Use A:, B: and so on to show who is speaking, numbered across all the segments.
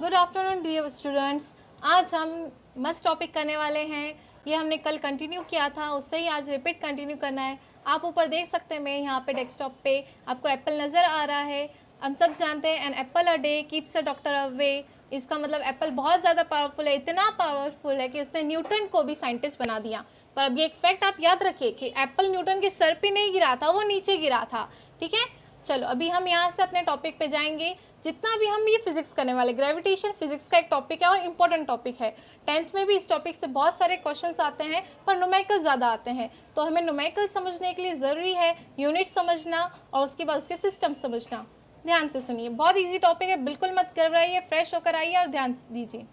A: Good afternoon dear students. आज हम मस्त टॉपिक करने वाले हैं। ये हमने कल कंटिन्यू किया था, उससे ही आज रिपीट कंटिन्यू करना है। आप ऊपर देख सकते हैं, मैं यहाँ पे डेस्कटॉप पे आपको एप्पल नज़र आ रहा है। हम सब जानते हैं an apple a day keeps a doctor away. इसका मतलब एप्पल बहुत ज़्यादा पावरफुल है, इतना पावरफुल है कि उसने न्यूटन को भी साइंटिस्ट बना दिया। पर अब ये एक फैक्ट आप याद रखिए कि एप्पल न्यूटन के सर पे नहीं गिरा था, वो नीचे गिरा था। ठीक है, चलो अभी हम यहाँ से अपने टॉपिक पे जाएंगे। जितना भी हम ये फिजिक्स करने वाले, ग्रेविटेशन फिजिक्स का एक टॉपिक है और इम्पोर्टेंट टॉपिक है। 10th में भी इस टॉपिक से बहुत सारे क्वेश्चंस आते हैं, पर न्यूमेरिकल ज़्यादा आते हैं। तो हमें न्यूमेरिकल समझने के लिए ज़रूरी है यूनिट समझना और उसके बाद उसके सिस्टम समझना। ध्यान से सुनिए, बहुत ईजी टॉपिक है, बिल्कुल मत घबराइए, फ्रेश होकर आइए और ध्यान दीजिए।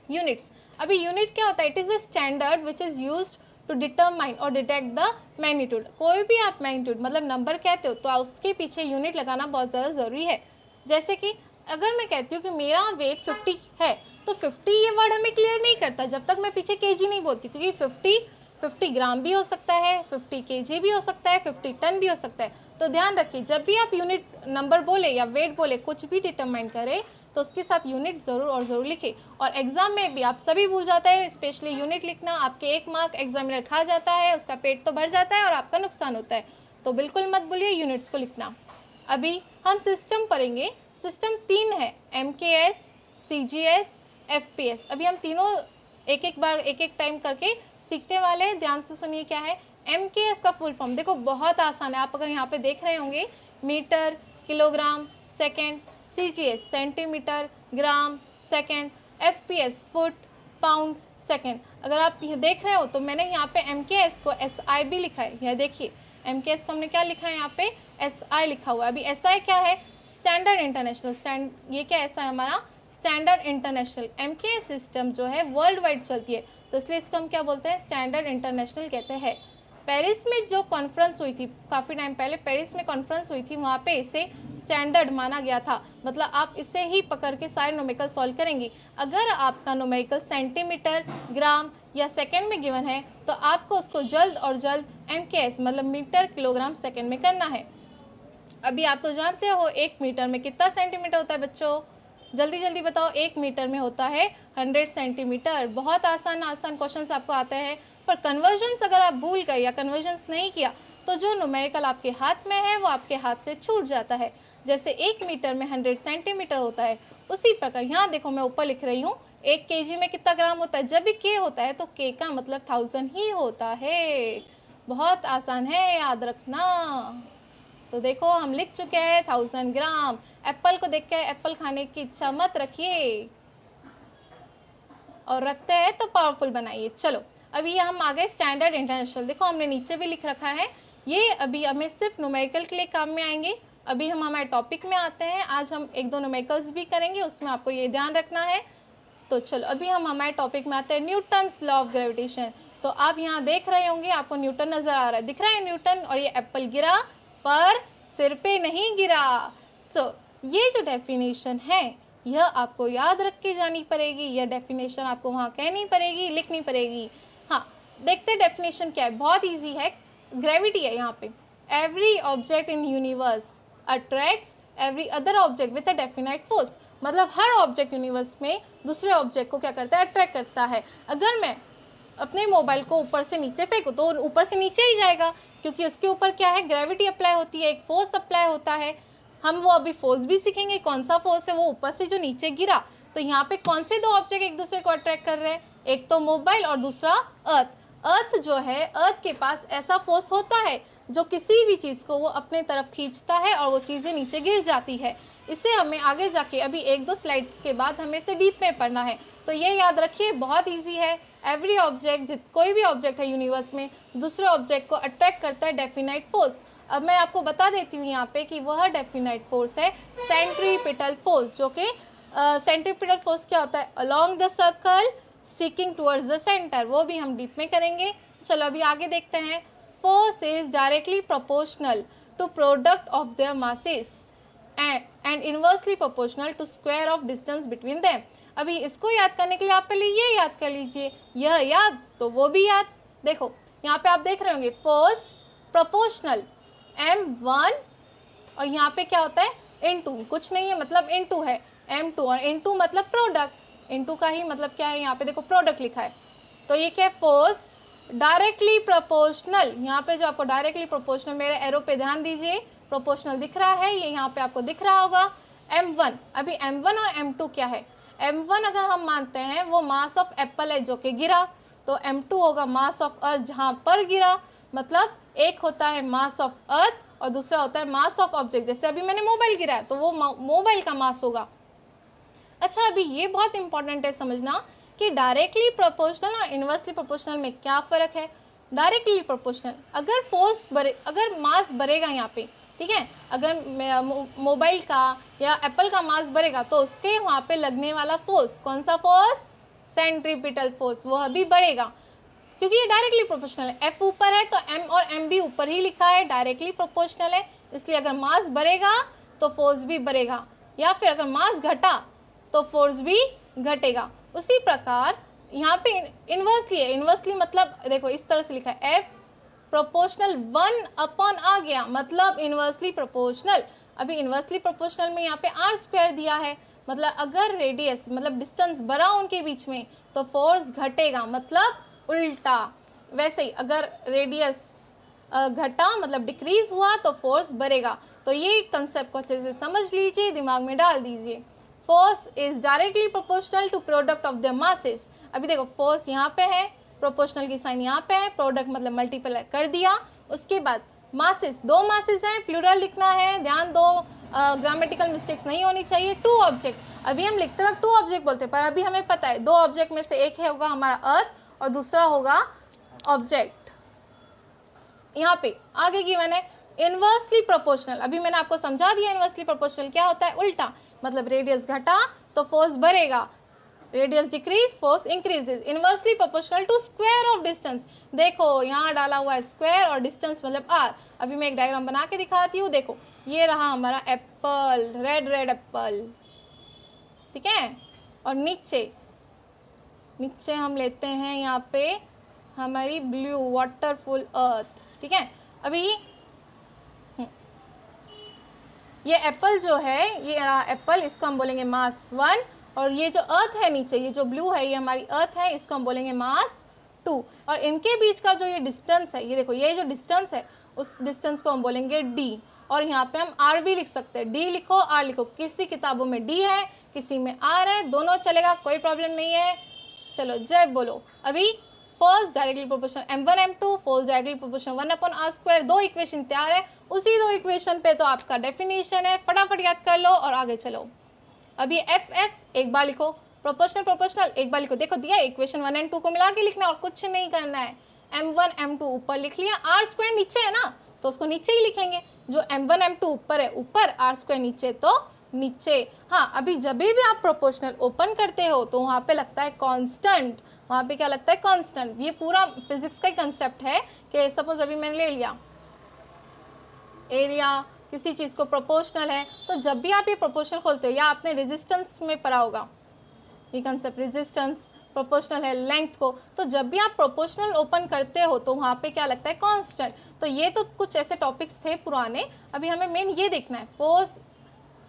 A: यूनिट्स, अभी यूनिट क्या होता है? It is a standard which is used to determine और डिटेक्ट द मैग्नीट्यूड। कोई भी आप मैग्नीट्यूड मतलब नंबर कहते हो तो उसके पीछे यूनिट लगाना बहुत ज़्यादा ज़रूरी है। जैसे कि अगर मैं कहती हूँ कि मेरा वेट 50 है, तो 50 ये वर्ड हमें क्लियर नहीं करता जब तक मैं पीछे केजी नहीं बोलती, क्योंकि 50 ग्राम भी हो सकता है, 50 केजी भी हो सकता है, 50 टन भी हो सकता है। तो ध्यान रखिए, जब भी आप यूनिट नंबर बोले या वेट बोले, कुछ भी डिटरमाइन करें तो उसके साथ यूनिट ज़रूर और ज़रूर लिखें। और एग्जाम में भी आप सभी भूल जाते हैं, स्पेशली यूनिट लिखना। आपके 1 मार्क एग्जामिनर खा जाता है, उसका पेट तो भर जाता है और आपका नुकसान होता है। तो बिल्कुल मत भूलिए यूनिट्स को लिखना। अभी हम सिस्टम पढ़ेंगे। सिस्टम 3 है, MKS, CGS, FPS। अभी हम तीनों एक एक बार एक एक टाइम करके सीखने वाले हैं। ध्यान से सुनिए क्या है। MKS का फुल फॉर्म देखो, बहुत आसान है। आप अगर यहाँ पे देख रहे होंगे, metre, kilogram, second. CGS centimetre, gram, second. FPS foot, pound, second. अगर आप ये देख रहे हो तो मैंने यहाँ पे MKS को SI भी लिखा है। यह देखिए, MKS को हमने क्या लिखा है यहाँ पे? SI लिखा हुआ है। अभी SI क्या है? Standard international. ये क्या ऐसा है हमारा? Standard international. MKS सिस्टम जो है वर्ल्ड वाइड चलती है, तो इसलिए इसको हम क्या बोलते हैं? स्टैंडर्ड इंटरनेशनल कहते हैं। पेरिस में जो कॉन्फ्रेंस हुई थी काफ़ी टाइम पहले, पेरिस में कॉन्फ्रेंस हुई थी, वहाँ पे इसे स्टैंडर्ड माना गया था। मतलब आप इसे ही पकड़ के सारे न्यूमेरिकल सॉल्व करेंगे। अगर आपका न्यूमेरिकल सेंटीमीटर, ग्राम या सेकंड में गिवन है तो आपको उसको जल्द और जल्द MKS मतलब मीटर, किलोग्राम, सेकंड में करना है। अभी आप तो जानते हो 1 मीटर में कितना सेंटीमीटर होता है बच्चों? जल्दी जल्दी बताओ। 1 मीटर में होता है 100 सेंटीमीटर। बहुत आसान आसान क्वेश्चन आपको आते हैं, पर कन्वर्जन्स अगर आप भूल गए या कन्वर्जन्स नहीं किया तो जो न्यूमेरिकल आपके हाथ में है वो आपके हाथ से छूट जाता है। जैसे 1 मीटर में 100 सेंटीमीटर होता है, उसी प्रकार यहाँ देखो मैं ऊपर लिख रही हूँ 1 केजी में कितना ग्राम होता है। जब भी के होता है तो के का मतलब 1000 ही होता है। बहुत आसान है, याद रखना। तो देखो हम लिख चुके हैं 1000 ग्राम। एप्पल को देख के एप्पल खाने की इच्छा मत रखिए, और रखते हैं तो पावरफुल बनाइए। चलो अभी ये हम आ गए स्टैंडर्ड इंटरनेशनल। देखो हमने नीचे भी लिख रखा है, ये अभी हमें सिर्फ न्यूमेरिकल के लिए काम में आएंगे। अभी हम हमारे टॉपिक में आते हैं। आज हम 1-2 न्यूमेरिकल्स भी करेंगे, उसमें आपको ये ध्यान रखना है। तो चलो अभी हम हमारे टॉपिक में आते हैं, न्यूटन्स लॉ ऑफ ग्रेविटेशन। तो आप यहाँ देख रहे होंगे, आपको न्यूटन नजर आ रहा है, दिख रहा है न्यूटन, और ये एप्पल गिरा पर सिर पे नहीं गिरा। तो ये जो डेफिनेशन है यह आपको याद रख के जानी पड़ेगी। यह डेफिनेशन आपको वहाँ कहनी पड़ेगी, लिखनी पड़ेगी। हाँ, देखते हैं डेफिनेशन क्या है। बहुत इजी है, ग्रेविटी है यहाँ पे। Every object in universe attracts every other object with a definite force. मतलब हर ऑब्जेक्ट यूनिवर्स में दूसरे ऑब्जेक्ट को क्या करता है? अट्रैक्ट करता है। अगर मैं अपने मोबाइल को ऊपर से नीचे फेंकूँ तो ऊपर से नीचे ही जाएगा, क्योंकि उसके ऊपर क्या है? ग्रेविटी अप्लाई होती है, एक फोर्स अप्लाई होता है। हम वो अभी फोर्स भी सीखेंगे, कौन सा फोर्स है वो ऊपर से जो नीचे गिरा। तो यहाँ पे कौन से 2 ऑब्जेक्ट एक दूसरे को अट्रैक्ट कर रहे हैं? एक तो मोबाइल और दूसरा अर्थ। अर्थ जो है, अर्थ के पास ऐसा फोर्स होता है जो किसी भी चीज़ को वो अपने तरफ खींचता है और वो चीज़ें नीचे गिर जाती है। इसे हमें आगे जाके अभी 1-2 स्लाइड्स के बाद हमें इसे डीप में पढ़ना है। तो ये याद रखिए, बहुत इजी है। एवरी ऑब्जेक्ट, कोई भी ऑब्जेक्ट है यूनिवर्स में, दूसरे ऑब्जेक्ट को अट्रैक्ट करता है डेफिनाइट फोर्स। अब मैं आपको बता देती हूँ यहाँ पे कि वह डेफिनाइट फोर्स है सेंट्रीपिटल फोर्स। जो कि सेंट्रीपिटल फोर्स क्या होता है? Along the circle seeking towards the centre. वो भी हम डीप में करेंगे। चलो अभी आगे देखते हैं। Force is directly proportional to product of their masses and inversely proportional to square of distance between them. अभी इसको याद करने के लिए आप पहले ये याद कर लीजिए, यह याद तो वो भी याद। देखो यहाँ पे आप देख रहे होंगे फोर्स प्रोपोर्शनल M1, और यहाँ पे क्या होता है? इनटू, कुछ नहीं है मतलब इनटू है। M2 और N2 मतलब प्रोडक्ट, N2 का ही मतलब क्या है, यहाँ पे देखो प्रोडक्ट लिखा है, तो ये क्या है, फोर्स डायरेक्टली प्रोपोर्शनल। यहाँ पे जो आपको डायरेक्टली प्रोपोर्शनल, मेरे एरो पे ध्यान दीजिए, प्रोपोर्शनल दिख रहा है, ये यहाँ पे आपको दिख रहा होगा M1। अभी M1 और M2 क्या है, M1 अगर हम मानते हैं वो मास ऑफ एप्पल है जो कि गिरा, तो M2 होगा मास ऑफ अर्थ जहाँ पर गिरा, मतलब एक होता है मास ऑफ अर्थ और दूसरा होता है मास ऑफ ऑब्जेक्ट। जैसे अभी मैंने मोबाइल गिराया तो वो मोबाइल का मास होगा। अच्छा, अभी ये बहुत इंपॉर्टेंट है समझना कि डायरेक्टली प्रोपोर्शनल और इनवर्सली प्रोपोर्शनल में क्या फ़र्क है। डायरेक्टली प्रोपोर्शनल, अगर अगर मास बढ़ेगा यहाँ पे, ठीक है, अगर मोबाइल का या एप्पल का मास बढ़ेगा तो उसके वहाँ पे लगने वाला फोर्स, कौन सा फोर्स, सेंट्रीपिटल फोर्स, वो अभी बढ़ेगा, क्योंकि ये डायरेक्टली प्रोपोर्शनल है। एफ ऊपर है तो एम और एम भी ऊपर ही लिखा है, डायरेक्टली प्रोपोर्शनल है, इसलिए अगर मास बढ़ेगा तो फोर्स भी बढ़ेगा, या फिर अगर मास घटा तो फोर्स भी घटेगा। उसी प्रकार यहाँ पे इनवर्सली है, इनवर्सली मतलब देखो इस तरह से लिखा है, एफ प्रोपोर्शनल 1 आ गया, मतलब इनवर्सली प्रोपोर्शनल। अभी इनवर्सली प्रोपोर्शनल में यहाँ पे आर स्क्वायर दिया है, मतलब अगर रेडियस मतलब डिस्टेंस बढ़ा उनके बीच में तो फोर्स घटेगा, मतलब उल्टा। वैसे ही अगर रेडियस घटा मतलब डिक्रीज हुआ तो फोर्स बढ़ेगा। तो ये कंसेप्ट को अच्छे से समझ लीजिए, दिमाग में डाल दीजिए। Force is directly proportional to product of the masses. अभी देखो फोर्स यहाँ पे है, प्रोपोर्शनल की साइन यहाँ पे है, प्रोडक्ट मतलब मल्टीप्लाई कर दिया। उसके बाद मासेस, दो मासेस हैं, प्लूरल लिखना है, ध्यान दो, ग्रामेटिकल मिस्टेक्स नहीं होनी चाहिए। टू ऑब्जेक्ट, अभी हम लिखते वक्त टू ऑब्जेक्ट बोलते हैं, पर अभी हमें पता है दो ऑब्जेक्ट में से एक है होगा हमारा अर्थ और दूसरा होगा ऑब्जेक्ट। यहाँ पे आगे की मैंने इनवर्सली प्रोपोर्शनल, अभी मैंने आपको समझा दिया इनवर्सली प्रोपोर्शनल क्या होता है, उल्टा, मतलब रेडियस घटा तो फोर्स बढ़ेगा, radius decrease force increases. Inversely proportional to square of distance, देखो यहाँ डाला हुआ है स्क्वायर और डिस्टेंस मतलब आर। अभी मैं एक डायग्राम बना के दिखाती हूँ, देखो ये रहा हमारा एप्पल, रेड रेड एप्पल, ठीक है, और नीचे नीचे हम लेते हैं यहाँ पे हमारी ब्लू वाटरफुल अर्थ, ठीक है। अभी ये एप्पल जो है, ये रहा एप्पल, इसको हम बोलेंगे मास 1, और ये जो अर्थ है नीचे, ये जो ब्लू है ये हमारी अर्थ है, इसको हम बोलेंगे मास 2। और इनके बीच का जो ये डिस्टेंस है, ये देखो ये जो डिस्टेंस है उस डिस्टेंस को हम बोलेंगे d। और यहाँ पे हम r भी लिख सकते हैं, d लिखो r लिखो, किसी किताबों में d है किसी में r है, दोनों चलेगा, कोई प्रॉब्लम नहीं है। चलो जय बोलो। अभी force directly proportional m1 m2, force directly proportional 1/r², दो इक्वेशन तैयार है। उसी दो इक्वेशन पे तो आपका डेफिनेशन है, फटाफट याद कर लो और आगे चलो। अब ये एफ एफ एक बार लिखो, प्रोपोर्शनल प्रोपोर्शनल एक बार लिखो, देखो दिया इक्वेशन 1 और 2 को मिला के लिखना और कुछ नहीं करना है। m1 m2 ऊपर लिख लिया, r² नीचे है ना तो उसको नीचे ही लिखेंगे, जो m1 m2 ऊपर है ऊपर, r² नीचे तो नीचे। हाँ, अभी जब भी आप प्रोपोर्शनल ओपन करते हो तो वहाँ पे लगता है कांस्टेंट, वहाँ पे क्या लगता है कांस्टेंट। ये पूरा फिजिक्स का ही कंसेप्ट है कि सपोज अभी मैंने ले लिया एरिया किसी चीज को प्रोपोर्शनल है, तो जब भी आप ये प्रोपोर्शनल खोलते हो, या आपने रेजिस्टेंस में पढ़ा होगा ये कंसेप्ट, रेजिस्टेंस प्रोपोर्शनल है लेंथ को, तो जब भी आप प्रोपोर्शनल ओपन करते हो तो वहाँ पे क्या लगता है कांस्टेंट। तो ये तो कुछ ऐसे टॉपिक्स थे पुराने, अभी हमें मेन ये देखना है। फोर्स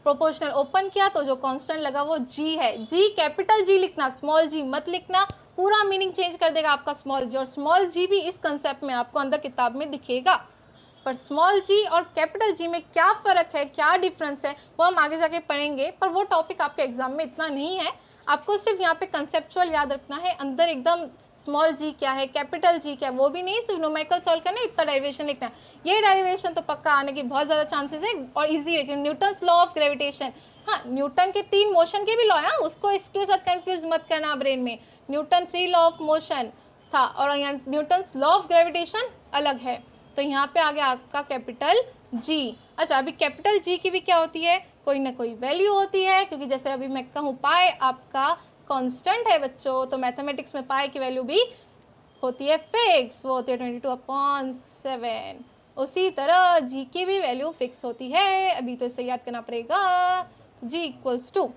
A: प्रोपोर्शनल ओपन किया तो जो कांस्टेंट लगा वो जी है, जी कैपिटल जी लिखना, स्मॉल जी मत लिखना, पूरा मीनिंग चेंज कर देगा आपका स्मॉल जी। और स्मॉल जी भी इस कंसेप्ट में आपको अंदर किताब में दिखेगा, पर स्मॉल जी और कैपिटल जी में क्या फ़र्क है, क्या डिफरेंस है, वो हम आगे जाके पढ़ेंगे, पर वो टॉपिक आपके एग्जाम में इतना नहीं है। आपको सिर्फ यहाँ पे कंसेप्चुअल याद रखना है, अंदर एकदम स्मॉल जी क्या है कैपिटल जी क्या है वो भी नहीं, सिर्फ न्यूमेरिकल सॉल्व करना, इतना डेरिवेशन लिखना है। ये डेरिवेशन तो पक्का आने की बहुत ज़्यादा चांसेस है और ईजी है, क्योंकि न्यूटन्स लॉ ऑफ ग्रेविटेशन, हाँ न्यूटन के 3 मोशन के भी लॉ है, उसको इसके साथ कंफ्यूज मत करना ब्रेन में। न्यूटन 3 लॉ ऑफ मोशन था और यहाँ न्यूटन्स लॉ ऑफ ग्रेविटेशन अलग है, तो यहाँ पे आ गया आपका कैपिटल जी। अच्छा, अभी कैपिटल जी की भी क्या होती है, कोई ना कोई वैल्यू होती है, क्योंकि जैसे अभी मैं कहूँ पाई आपका कांस्टेंट है बच्चों, तो मैथमेटिक्स में पाई की वैल्यू भी होती है फिक्स, वो होती है 22/7। उसी तरह जी की भी वैल्यू फिक्स होती है, अभी तो इसे याद करना पड़ेगा। जी इक्वल्स टू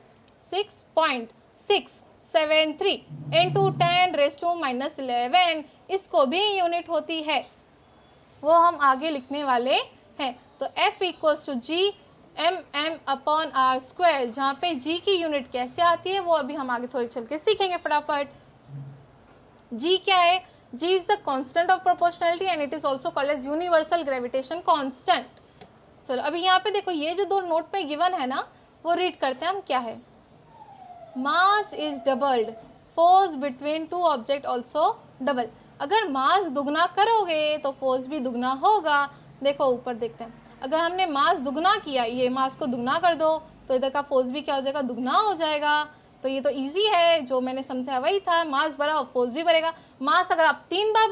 A: 6.673 इंटू 10⁻⁻11, इसको भी यूनिट होती है, वो हम आगे लिखने वाले हैं। तो F equals to G M M upon R square, जहाँ पे जी की यूनिट कैसे आती है वो अभी हम आगे थोड़ी चल के सीखेंगे फटाफट। जी क्या है? G is the constant of proportionality and it is also called as universal gravitation constant. चलो अभी यहाँ पे देखो, ये जो दो नोट पे गिवन है ना, वो रीड करते हैं हम। क्या है? Mass is doubled, force between two object also double. अगर मास दुगना करोगे तो फोर्स भी दुगना होगा। देखो ऊपर देखते हैं, अगर हमने मास दुगना किया, ये मास को दुगना कर दो तो इधर का फोर्स भी क्या हो जाएगा? दुगना हो जाएगा। तो ये तो इजी है, जो मैंने समझा वही था, मास बढ़ाओ फोर्स भी बढ़ेगा। मास अगर आप 3 बार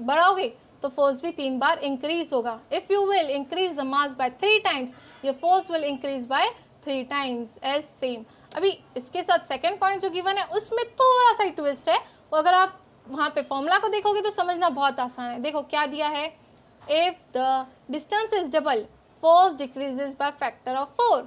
A: बढ़ाओगे तो फोर्स भी 3 बार इंक्रीज होगा। If you will increase the mass by 3 times, your force will increase by 3 times as same. अभी इसके साथ सेकंड पॉइंट जो गिवन है उसमें थोड़ा सा ट्विस्ट है, वो अगर आप वहां पे फॉर्मूला को देखोगे तो समझना बहुत आसान है। देखो क्या दिया है, if the distance is double, force decreases by factor of 4।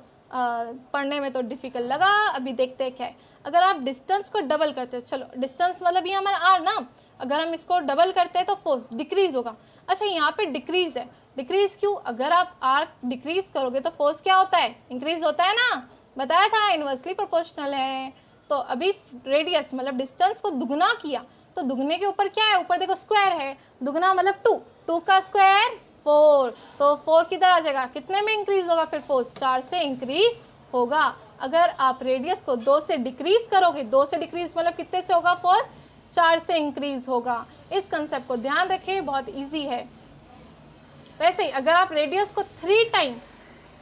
A: पढ़ने में तो डिफिकल्ट लगा, अभी देखते हैं क्या है। अगर आप डिस्टेंस को डबल करते हो, चलो डिस्टेंस मतलब ये हमारा आर ना, अगर हम इसको डबल करते हैं तो फोर्स डिक्रीज होगा। अच्छा यहाँ पे डिक्रीज है, डिक्रीज क्यों? अगर आप आर डिक्रीज करोगे तो फोर्स क्या होता है? इंक्रीज होता है ना, बताया था इनवर्सली प्रोपोर्शनल है। तो अभी रेडियस मतलब डिस्टेंस को दुगना किया, तो दुगने के ऊपर क्या है? ऊपर देखो स्क्वायर है, दुगना मतलब 2, 2 का स्क्वायर 4, तो 4 किधर आ जाएगा? कितने में इंक्रीज होगा फिर फोर्स? 4 से इंक्रीज होगा। अगर आप रेडियस को 2 से डिक्रीज करोगे, 2 से डिक्रीज मतलब कितने से होगा फोर्स? 4 से इंक्रीज होगा। इस कंसेप्ट को ध्यान रखें, बहुत इजी है। वैसे ही अगर आप रेडियस को 3 टाइम,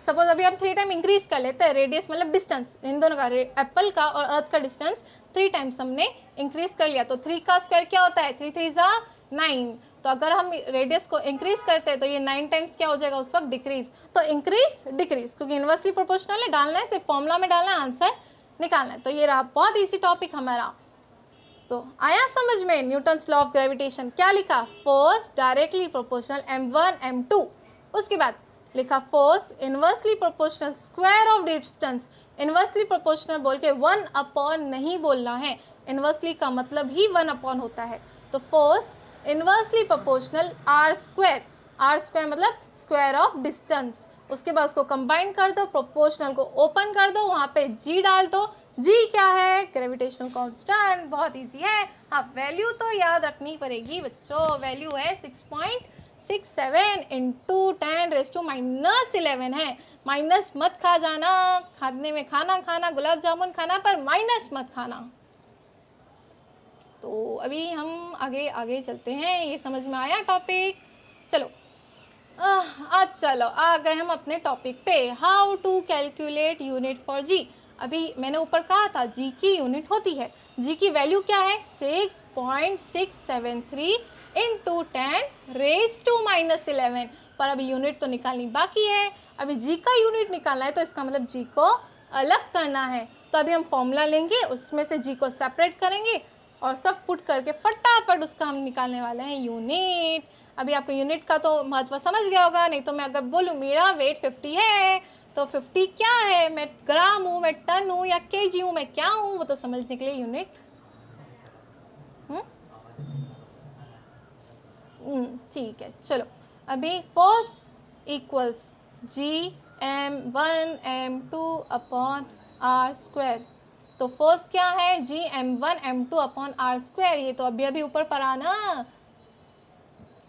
A: सपोज अभी हम 3 टाइम इंक्रीज कर लेते हैं, रेडियस मतलब डिस्टेंस, इन दोनों का, एप्पल का और अर्थ का डिस्टेंस 3 टाइम्स हमने इंक्रीज कर लिया, तो 3 का स्क्वायर क्या होता है? 3 3 जा 9। तो अगर हम रेडियस को इंक्रीज करते हैं तो ये 9 टाइम्स क्या हो जाएगा उस वक्त? डिक्रीज। तो इंक्रीज डिक्रीज, क्योंकि इनवर्सली प्रोपोर्शनल है, डालना है सिर्फ फॉर्मूला में डालना है, आंसर निकालना है। तो ये रहा बहुत इजी टॉपिक हमारा। तो आया समझ में न्यूटन्स लॉ ऑफ ग्रेविटेशन? क्या लिखा? Force directly proportional m1 m2। उसके बाद लिखा force inversely proportional square of distance. Inversely proportional बोल के 1 अपॉन नहीं बोलना है, इनवर्सली का मतलब ही 1 अपॉन होता है। तो force inversely proportional R square, R square मतलब स्क्वायर ऑफ डिस्टेंस। उसके बाद उसको कंबाइन कर दो, प्रोपोर्शनल को ओपन कर दो, वहां पे जी डाल दो। जी क्या है? Gravitational constant. बहुत इजी है, हाँ वैल्यू तो याद रखनी पड़ेगी बच्चों। वैल्यू है 6.67 इंटू 10⁻⁻11 है। माइनस मत खा जाना, खाने में खाना खाना, गुलाब जामुन खाना, पर माइनस मत खाना। तो अभी हम आगे आगे चलते हैं, ये समझ में आया टॉपिक? चलो आज चलो आ गए हम अपने टॉपिक पे, how to calculate unit for G. अभी मैंने ऊपर कहा था जी की यूनिट होती है, जी की वैल्यू क्या है? 6.673 इंटू 10⁻⁻11। पर अभी यूनिट तो निकालनी बाकी है, अभी जी का यूनिट निकालना है, तो इसका मतलब जी को अलग करना है। तो अभी हम फॉर्मूला लेंगे, उसमें से जी को सेपरेट करेंगे और सब पुट करके फटाफट उसका हम निकालने वाले हैं यूनिट। अभी आपको यूनिट का तो महत्व समझ गया होगा, नहीं तो मैं अगर बोलूँ मेरा वेट 50 है तो 50 क्या है? मैं ग्राम हूँ, मैं टन हूँ या केजी हूँ, मैं क्या हूँ, वो तो समझने के लिए यूनिट। ठीक है, चलो अभी force equals Gm1m2 upon R square. तो फोर्स क्या है? Gm1 m2 upon R square. ये तो अभी अभी ऊपर पढ़ा ना।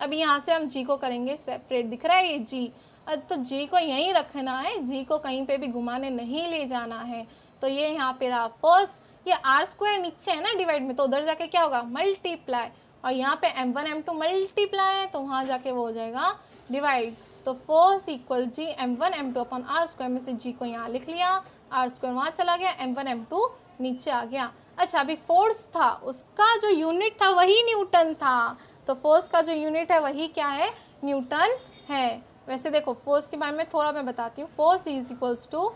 A: अभी यहाँ से हम जी को करेंगे सेपरेट, दिख रहा है ये जी, तो जी को यहीं रखना है, जी को कहीं पे भी घुमाने नहीं ले जाना है। तो ये यहाँ पे रहा फोर्स, ये आर स्क्वायर नीचे है ना डिवाइड में, तो उधर जाके क्या होगा? मल्टीप्लाई, और यहाँ पे m1 m2 मल्टीप्लाई है तो वहाँ जाके वो हो जाएगा डिवाइड। तो force equal Gm1 m2 upon R square, में से जी को यहाँ लिख लिया, आर स्क्वायर वहाँ चला गया, m1 m2 नीचे आ गया। अच्छा अभी फोर्स था, उसका जो यूनिट था वही न्यूटन था, तो फोर्स का जो यूनिट है वही क्या है? न्यूटन है। वैसे देखो फोर्स के बारे में थोड़ा मैं बताती हूँ। Force is equals to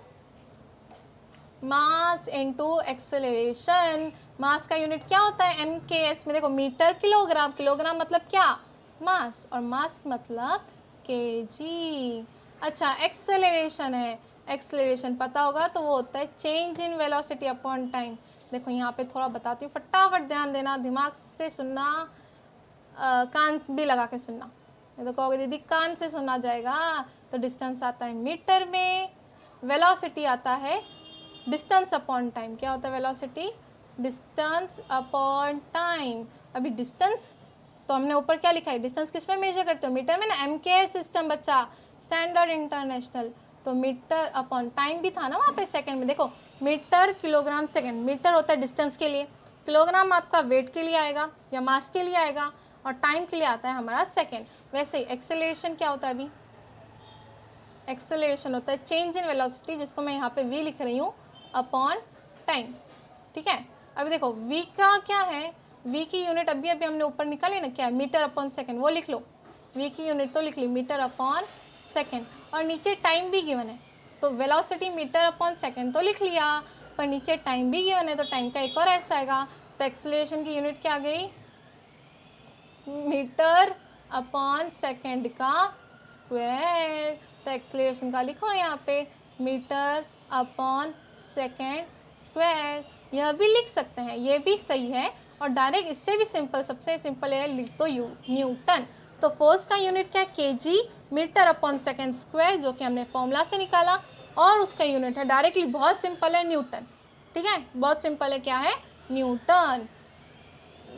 A: mass into acceleration. Mass का यूनिट क्या होता है? MKS में देखो मीटर किलोग्राम, किलोग्राम मतलब क्या? मास, और मास मतलब केजी। अच्छा एक्सेलरेशन है, एक्सेलरेशन पता होगा तो वो होता है change in velocity upon time. देखो यहाँ पे थोड़ा बताती हूँ, फटाफट ध्यान देना, दिमाग से सुनना, कान भी लगा के सुनना। ये तो कहोगे दीदी कान से सुना जाएगा, तो डिस्टेंस आता है मीटर में, वेलोसिटी आता है डिस्टेंस अपॉन टाइम। क्या होता है वेलोसिटी? Distance upon time. अभी डिस्टेंस तो हमने ऊपर क्या लिखा है, डिस्टेंस किस में मेजर करते हो? मीटर में ना, MKS सिस्टम बच्चा, स्टैंडर्ड इंटरनेशनल। तो मीटर अपॉन टाइम भी था ना वहाँ पे सेकंड में, देखो मीटर किलोग्राम सेकंड। मीटर होता है डिस्टेंस के लिए, किलोग्राम आपका वेट के लिए आएगा या मास के लिए आएगा, और टाइम के लिए आता है हमारा सेकंड। वैसे ही एक्सेलरेशन क्या होता है? अभी एक्सेलरेशन होता है चेंज इन वेलोसिटी, जिसको मैं यहाँ पे v लिख रही हूँ, अपॉन टाइम। ठीक है, अभी देखो v का क्या है, v की यूनिट अभी अभी हमने ऊपर निकाली ना, क्या है? मीटर अपॉन सेकेंड, वो लिख लो। v की यूनिट तो लिख ली मीटर अपॉन सेकेंड, और नीचे टाइम भी गिवन है, तो वेलोसिटी मीटर अपॉन सेकेंड तो लिख लिया, पर नीचे टाइम भी गिवन है, तो टाइम का एक और ऐसा आएगा। तो एक्सेलरेशन की यूनिट क्या आ गई? मीटर अपॉन सेकेंड का स्क्वायर। तो एक्सेलरेशन का लिखो यहाँ पे मीटर अपॉन सेकेंड स्क्वायर। यह भी लिख सकते हैं, ये भी सही है, और डायरेक्ट इससे भी सिंपल, सबसे सिंपल है, लिख दो न्यूटन। तो फोर्स का यूनिट क्या है? KG metre upon second square, जो कि हमने फॉर्मूला से निकाला, और उसका यूनिट है डायरेक्टली, बहुत सिंपल है, न्यूटन। ठीक है, बहुत सिंपल है, क्या है? न्यूटन।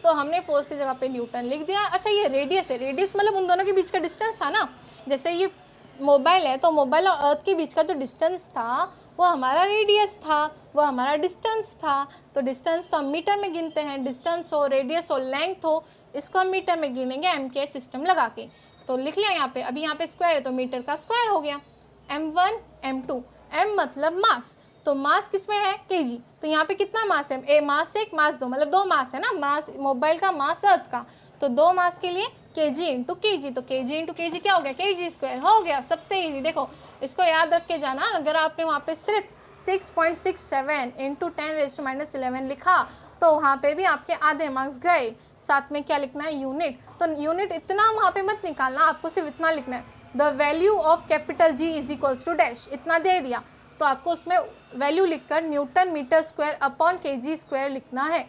A: तो हमने फोर्स की जगह पे न्यूटन लिख दिया। अच्छा, ये रेडियस है, रेडियस मतलब उन दोनों के बीच का डिस्टेंस था ना। जैसे ये मोबाइल है, तो मोबाइल और अर्थ के बीच का जो डिस्टेंस था वो हमारा रेडियस था, वो हमारा डिस्टेंस था। तो डिस्टेंस तो हम मीटर में गिनते हैं, डिस्टेंस हो, रेडियस हो, लेंथ हो, इसको हम मीटर में गिनेंगे MK सिस्टम लगा के। तो लिख लिया यहाँ पे, अभी यहाँ पे स्क्वायर है तो मीटर का स्क्वायर हो गया। M1 M2, M मतलब मास, तो मास किसमें है? केजी। तो यहाँ पे कितना मास है? ए मास एक, मास दो, मतलब दो मास है ना, मास मोबाइल का, मास अर्थ का। तो दो मास के लिए केजी इंटू केजी, तो केजी इंटू केजी क्या हो गया? केजी स्क्वायर हो गया। सबसे इजी, देखो इसको याद रख के जाना। अगर आपने वहाँ पे सिर्फ 6.67 इंटू 10⁻11 लिखा तो वहाँ पे भी आपके आधे मार्क्स गए। साथ में क्या लिखना है? यूनिट। तो यूनिट इतना वहाँ पे मत निकालना, आपको सिर्फ इतना लिखना है, the value of capital G is equals to dash, इतना दे दिया, तो आपको उसमें वैल्यू लिखकर newton metre square upon KG square लिखना है।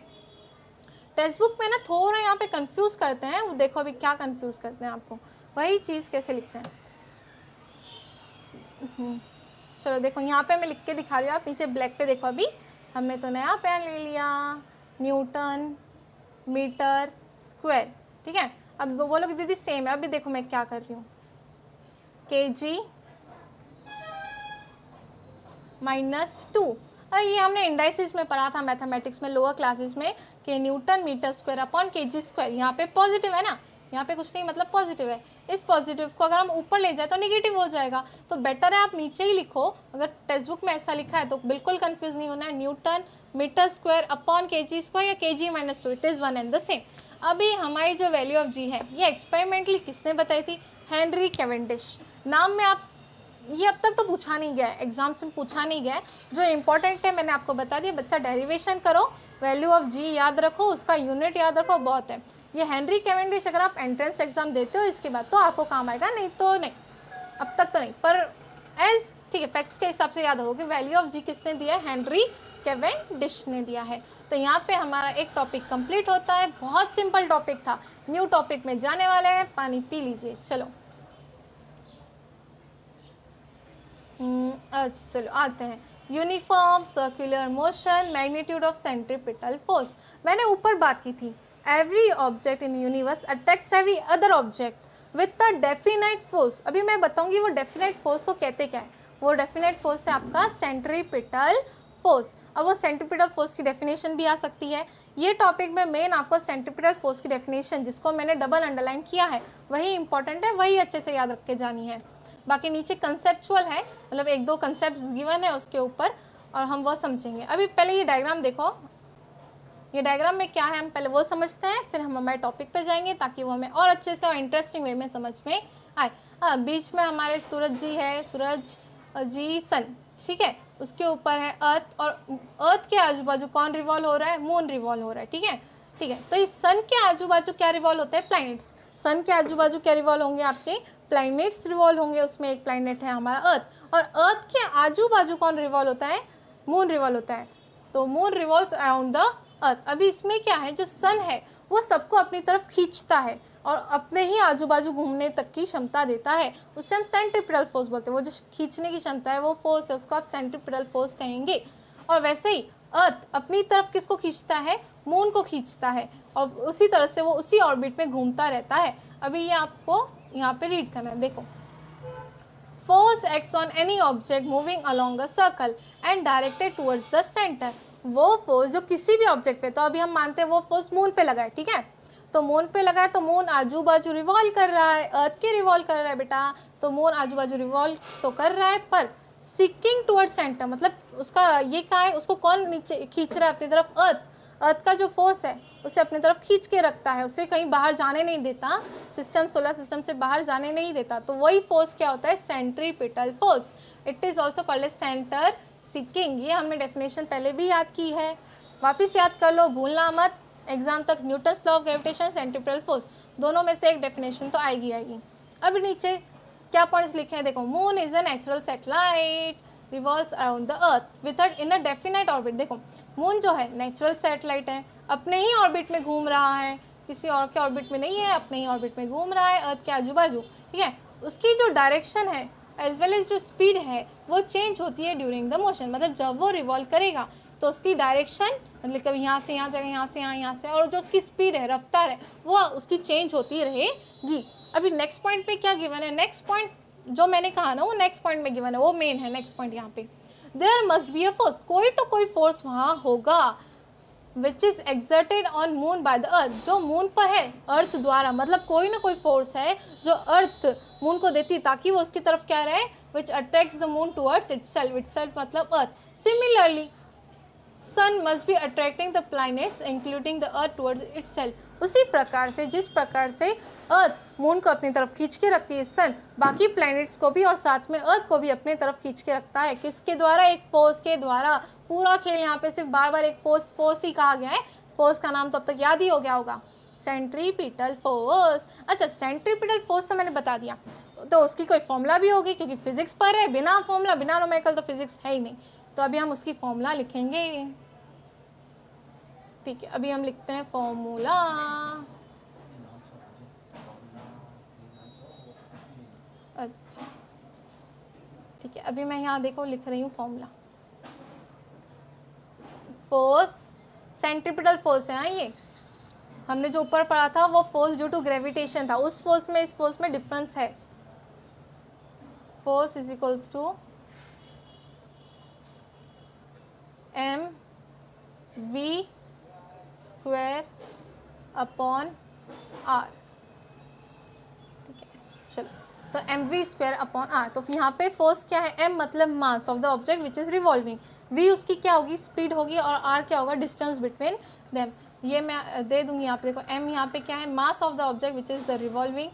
A: टेक्स्ट बुक में ना थोड़ा यहाँ पे कंफ्यूज करते हैं, वो देखो अभी क्या कंफ्यूज करते हैं आपको, वही चीज़ कैसे लिखते हैं। चलो देखो यहाँ पे मैं लिख के दिखा रही हूँ, आप नीचे ब्लैक पे देखो। अभी हमने तो नया पेन ले लिया, न्यूटन मीटर स्क्वायर। ठीक है, अब बोलोगे दीदी सेम है। अभी देखो मैं क्या कर रही हूँ, केजी -2। और ये हमने इंडाइसिस में पढ़ा था मैथमेटिक्स में, लोअर क्लासेस में, कि newton metre square upon KG square. यहाँ पे पॉजिटिव है ना, यहाँ पे कुछ नहीं, मतलब पॉजिटिव है। इस पॉजिटिव को अगर हम ऊपर ले जाए तो नेगेटिव हो जाएगा, तो बेटर है आप नीचे ही लिखो। अगर टेक्स्ट बुक में ऐसा लिखा है तो बिल्कुल कंफ्यूज नहीं होना है, newton metre square upon KG square या KG -2, it is one and the same. अभी हमारी जो वैल्यू ऑफ जी है, ये एक्सपेरिमेंटली किसने बताई थी? Henry Cavendish. नाम में आप, ये अब तक तो पूछा नहीं गया है, एग्जाम्स में पूछा नहीं गया है, जो इंपॉर्टेंट है मैंने आपको बता दिया। बच्चा डेरिवेशन करो, वैल्यू ऑफ जी याद रखो, उसका यूनिट याद रखो, बहुत है। ये हेनरी कैवेंडिश अगर आप एंट्रेंस एग्जाम देते हो इसके बाद तो आपको काम आएगा, नहीं तो नहीं, अब तक तो नहीं, पर एज ठीक है फैक्ट्स के हिसाब से याद रखो कि वैल्यू ऑफ जी किसने दिया है? हेनरी कैवेंडिश ने दिया है। तो यहाँ पे हमारा एक टॉपिक कंप्लीट होता है, बहुत सिंपल टॉपिक था। न्यू टॉपिक में जाने वाले हैं, पानी पी लीजिए। चलो चलो आते हैं, uniform circular motion, magnitude of centripetal force. मैंने ऊपर बात की थी, every object in universe attracts every other object with a definite force. अभी मैं बताऊंगी वो डेफिनेट फोर्स को कहते क्या है। वो डेफिनेट फोर्स है आपका सेंट्रीपिटल फोर्स। अब वो सेंट्रीपिटल फोर्स की डेफिनेशन भी आ सकती है। ये टॉपिक में मेन आपको सेंट्रीपिटल फोर्स की डेफिनेशन, जिसको मैंने डबल अंडरलाइन किया है, वही इंपॉर्टेंट है, वही अच्छे से याद रख के जानी है। बाकी नीचे कंसेप्चुअल है, मतलब एक दो कंसेप्ट गिवन है उसके ऊपर, और हम वो समझेंगे। अभी पहले ये डायग्राम देखो, ये डायग्राम में क्या है हम पहले वो समझते हैं, फिर हम हमारे टॉपिक पे जाएंगे ताकि वो हमें और अच्छे से और इंटरेस्टिंग वे में समझ में आए। बीच में हमारे सूरज जी है, सूरज जी सन, ठीक है, उसके ऊपर है अर्थ, और अर्थ के आजू बाजू कौन रिवॉल्व हो रहा है? मून रिवॉल्व हो रहा है। ठीक है, ठीक है, तो इस सन के आजू बाजू क्या रिवॉल्व होता है? प्लैनेट्स। सन के आजू बाजू क्या रिवॉल्व होंगे? आपके प्लैनेट्स रिवॉल्व होंगे। उसमें एक प्लैनेट है हमारा अर्थ, और अर्थ के आजू बाजू कौन रिवॉल्व होता है? मून रिवॉल्व होता है। तो moon revolves around the earth. अभी इसमें क्या है, जो सन है वो सबको अपनी तरफ खींचता है, और अपने ही आजू बाजू घूमने तक की क्षमता देता है, उसे हम सेंट्रीपिटल फोर्स बोलते हैं। वो जो खींचने की क्षमता है वो फोर्स है, उसको आप सेंट्रीपिटल फोर्स कहेंगे। और वैसे ही अर्थ अपनी तरफ किसको खींचता है, मून को खींचता है, और उसी तरह से वो उसी ऑर्बिट में घूमता रहता है। अभी ये आपको यहाँ पे रीड करना है, देखो। Force acts on any object moving along a circle and directed towards the center. वो फोर्स जो किसी भी ऑब्जेक्ट पे, तो अभी हम मानते हैं वो फोर्स मून पे लगा है, ठीक है, तो मून पे लगा है तो मून आजू बाजू रिवॉल्व कर रहा है, अर्थ के रिवॉल्व कर रहा है बेटा, तो मून आजू बाजू रिवॉल्व तो कर रहा है, पर सीकिंग टुवर्ड सेंटर, मतलब उसका ये क्या है, उसको कौन नीचे खींच रहा है अपनी तरफ, अर्थ। अर्थ का जो फोर्स है उसे अपनी तरफ खींच के रखता है, उसे कहीं बाहर जाने नहीं देता, सिस्टम सोलर सिस्टम से बाहर जाने नहीं देता, तो वही फोर्स क्या होता है, centripetal force. It is also called as centre seeking. ये हमने डेफिनेशन पहले भी याद की है, वापिस याद कर लो, भूलना मत, एग्जाम तक Newton's law of gravitation, centripetal force, दोनों में से एक डेफिनेशन तो आएगी। अब नीचे क्या पॉइंट्स लिखे हैं, देखो। Moon is a natural satellite revolves around the earth with in a definite orbit. देखो मून जो है नेचुरल सैटेलाइट है, अपने ही ऑर्बिट में घूम रहा है, किसी और के ऑर्बिट में नहीं है, अपने ही ऑर्बिट में घूम रहा है अर्थ के आजू बाजू, ठीक है। उसकी जो डायरेक्शन है एज वेल एज जो स्पीड है वो चेंज होती है ड्यूरिंग द मोशन, मतलब जब वो रिवॉल्व करेगा तो उसकी डायरेक्शन, मतलब कभी यहाँ से यहाँ जाएगा, यहाँ से यहाँ, यहाँ से, और जो उसकी स्पीड है, रफ्तार है, वो उसकी चेंज होती रहेगी। अभी नेक्स्ट पॉइंट पे क्या गिवन है, नेक्स्ट पॉइंट जो मैंने कहा ना वो नेक्स्ट पॉइंट में गिवन है, वो मेन है नेक्स्ट पॉइंट यहाँ पे। There must be a force, कोई तो कोई फोर्स वहाँ होगा, which is exerted on moon by the earth, जो मून पर है अर्थ द्वारा, मतलब कोई ना कोई फोर्स है जो अर्थ मून को देती है ताकि वो उसकी तरफ क्या रहे, which attracts the moon towards itself मतलब earth. Similarly sun must be attracting the planets including the earth towards itself. उसी प्रकार से जिस प्रकार से अर्थ मून को अपनी तरफ खींच के रखती है, सन बाकी प्लैनेट्स को भी और साथ में अर्थ को भी अपनी तरफ खींच के रखता है, किसके द्वारा, एक फोर्स के द्वारा। पूरा खेल यहाँ पे सिर्फ बार बार एक फोर्स ही कहा गया है, फोर्स का नाम तो अब तक याद ही हो गया होगा, सेंट्रीपिटल फोर्स। अच्छा सेंट्रीपिटल फोर्स तो मैंने बता दिया, तो उसकी कोई फॉर्मूला भी होगी क्योंकि फिजिक्स पर है, बिना फॉर्मूला बिना न्यूमेरिकल तो फिजिक्स है ही नहीं, तो अभी हम उसकी फॉर्मूला लिखेंगे, ठीक है। अभी हम लिखते हैं फॉर्मूला, अच्छा ठीक है, अभी मैं यहाँ देखो लिख रही हूँ फॉर्मूला। फोर्स सेंट्रीपिटल फोर्स है, हाँ ये हमने जो ऊपर पढ़ा था वो फोर्स ड्यू टू ग्रेविटेशन था, उस फोर्स में इस फोर्स में डिफरेंस है। Force is equals to M V square upon R, ठीक है चलो, तो M V square upon R. तो यहाँ पे फोर्स क्या है, एम मतलब mass of the object which is revolving, V उसकी क्या होगी, स्पीड होगी, और आर क्या होगा, डिस्टेंस बिटवीन देम। ये मैं दे दूंगी यहाँ पे, देखो एम यहाँ पे क्या है, मास of the object which is the revolving,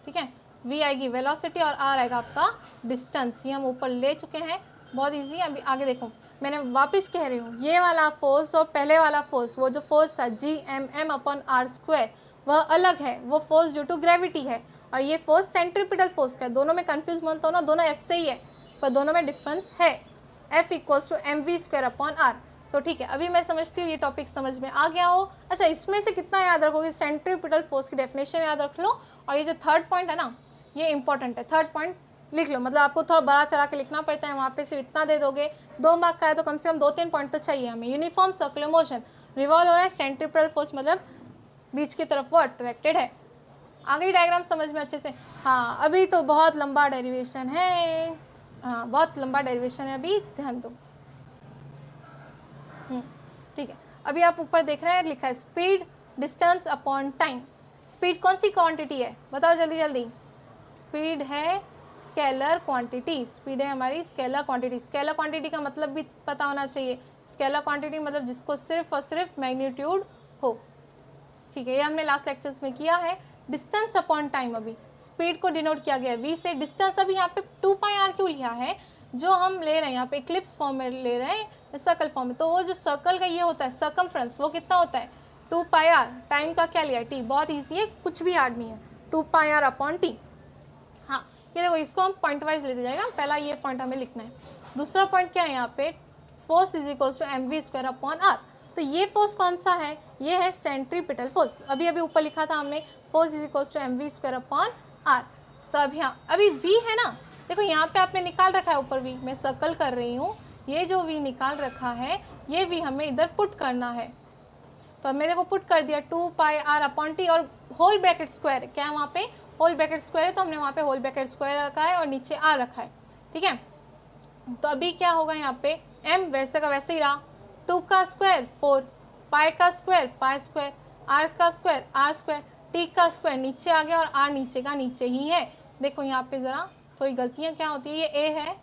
A: ठीक है, वी आएगी वेलोसिटी और आर आएगा आपका डिस्टेंस। ये हम ऊपर ले चुके हैं, बहुत इजी। अभी आगे देखो, मैंने वापस कह रही हूँ, ये वाला फोर्स और पहले वाला फोर्स, वो जो फोर्स था G M M upon R square, वह अलग है, वो फोर्स ड्यू टू ग्रेविटी है, और ये फोर्स सेंट्रीपिटल फोर्स का है। दोनों में कंफ्यूज मत होना, दोनों एफ से ही है, पर दोनों में डिफरेंस है। F equals to M V square upon R. तो ठीक है, अभी मैं समझती हूँ ये टॉपिक समझ में आ गया हो। अच्छा इसमें से कितना याद रखोगे, सेंट्रीपिटल फोर्स की डेफिनेशन याद रख लो, और ये जो थर्ड पॉइंट है ना ये इंपॉर्टेंट है, थर्ड पॉइंट लिख लो, मतलब आपको थोड़ा बड़ा चढ़ा के लिखना पड़ता है, वहाँ पे सिर्फ इतना दे दोगे, 2 मार्क का है तो कम से कम 2-3 पॉइंट तो चाहिए हमें। यूनिफॉर्म सर्कुलर मोशन, रिवॉल्व हो रहा है, सेंट्रीपिटल फोर्स मतलब बीच की तरफ वो अट्रैक्टेड है। आगे डायग्राम समझ में अच्छे से, हाँ अभी तो बहुत लंबा डेरिवेशन है, हाँ बहुत लंबा डेरिवेशन है, अभी ध्यान दो, ठीक है। अभी आप ऊपर देख रहे हैं लिखा है speed distance upon time. Speed कौन सी क्वांटिटी है बताओ जल्दी जल्दी, स्पीड है स्केलर क्वांटिटी, स्पीड है हमारी स्केलर क्वांटिटी। स्केलर क्वांटिटी का मतलब भी पता होना चाहिए, स्केलर क्वांटिटी मतलब जिसको सिर्फ और सिर्फ मैग्नीट्यूड हो, ठीक है, ये हमने लास्ट लेक्चर्स में किया है। डिस्टेंस अपॉन टाइम, अभी स्पीड को डिनोट किया गया वी से, डिस्टेंस अभी यहाँ पे 2πr क्यों लिया है, जो हम ले रहे हैं यहाँ पे इक्लिप्स फॉर्म में ले रहे हैं, सर्कल फॉर्म में, तो वो जो सर्कल का ये होता है सर्कमफ्रेंस, वो कितना होता है 2πr, टाइम का क्या लिया टी, बहुत ईजी है, कुछ भी याद नहीं है, 2πr अपॉन टी। हाँ ये देखो इसको हम पॉइंट वाइज लेते जाएगा, पहला ये पॉइंट हमें लिखना है। दूसरा पॉइंट क्या है यहाँ पे, force is equals to M V square upon R. तो ये फोर्स कौन सा है, ये है सेंट्रीपिटल फोर्स। अभी अभी ऊपर लिखा था हमने force is equal to mv²/r। तो अब यहाँ अभी v है ना, देखो यहाँ पे आपने निकाल रखा है ऊपर v, मैं सर्कल कर रही हूँ, ये जो v निकाल रखा है ये v हमें इधर पुट करना है। तो अब मैंने देखो पुट कर दिया 2πr/t और होल ब्रैकेट स्क्वायर, क्या है वहाँ पे होल ब्रैकेट स्क्वायर है, तो हमने वहाँ पे होल ब्रैकेट स्क्वायर रखा है और नीचे r रखा है, ठीक है। तो अभी क्या होगा यहाँ पे m वैसे का वैसे ही रहा, 2 का स्क्वायर 4, पाई का स्क्वायर पाई स्क्वायर, r का स्क्वायर r स्क्वायर, t का स्क्वायर नीचे आ गया और r नीचे का नीचे ही है। देखो यहाँ पे ज़रा थोड़ी गलतियाँ क्या होती है, ये a है